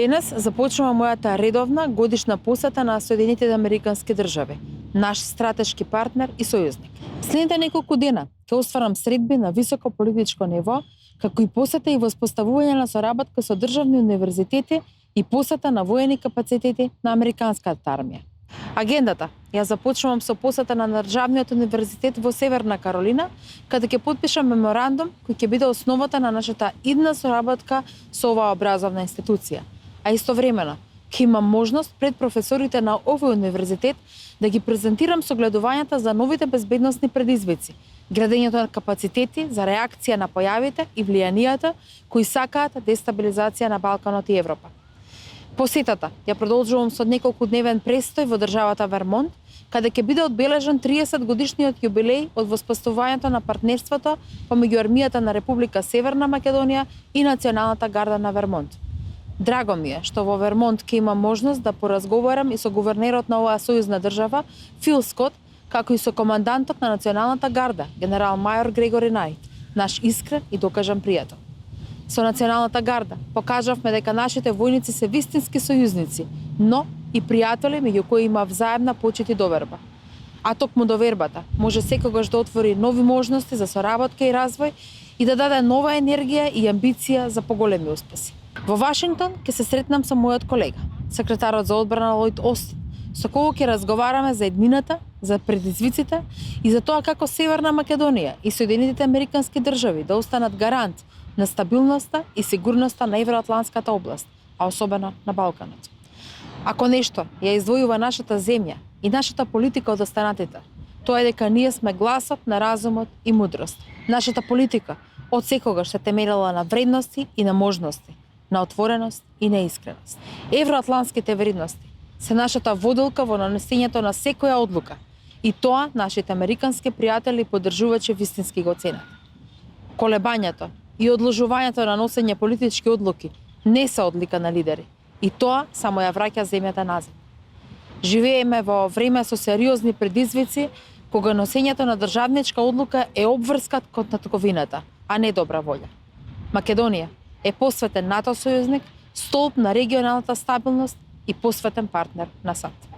Денес започнува мојата редовна годишна посета на Соединетите Американски држави, наш стратешки партнер и сојузник. Следните неколку дена ќе остварам средби на високо политичко ниво, како и посета и воспоставување на соработка со државни универзитети и посета на воени капацитети на американската армија. Агендата ја започнувам со посета на Државниот универзитет во Северна Каролина, каде ќе потпишам меморандум кој ќе биде основата на нашата идна соработка со оваа образовна институција. А истовремено ќе имам можност пред професорите на овој универзитет да ги презентирам согледувањата за новите безбедносни предизвици, градењето на капацитети за реакција на појавите и влијанијата кои сакаат дестабилизација на Балканот и Европа. Посетата ја продолжувам со неколку дневен престој во државата Вермонт, каде ќе биде одбележан 30 годишниот јубилеј од воспоставувањето на партнерството помеѓу армијата на Република Северна Македонија и Националната гарда на Вермонт. Драго ми е што во Вермонт ќе имам можност да поразговарам и со гувернерот на оваа сојузна држава, Фил Скот, како и со командантот на Националната гарда, генерал мајор Грегори Најт, наш искрен и докажан пријател. Со Националната гарда покажавме дека нашите војници се вистински сојузници, но и пријатели меѓу кои има взаемна почит и доверба. А токму довербата може секогаш да отвори нови можности за соработка и развој и да даде нова енергија и амбиција за поголеми успеси. Во Вашингтон ќе се сретнам со мојот колега, секретарот за одбрана Лојд Остин, со кого ќе разговараме за еднината, за предизвиците и за тоа како Северна Македонија и Соединетите Американски држави да останат гарант на стабилноста и сигурноста на евроатлантската област, а особено на Балканот. Ако нешто ја издвојува нашата земја и нашата политика од останатите, тоа е дека ние сме гласот на разумот и мудрост. Нашата политика од секогаш се темелела на вредности и на можности, на отвореност и на искреност. Евроатлантските вредности се нашата водилка во донесењето на секоја одлука и тоа нашите американски пријатели поддржувачи вистински го ценат. Колебањето и одложувањето на носење политички одлуки не се одлика на лидери и тоа само ја враќа земјата назад. Живееме во време со сериозни предизвици кога носењето на државничка одлука е обврскат кон татковината, а не добра волја. Македонија е посветен НАТО сојузник, столб на регионалната стабилност и посветен партнер на САД.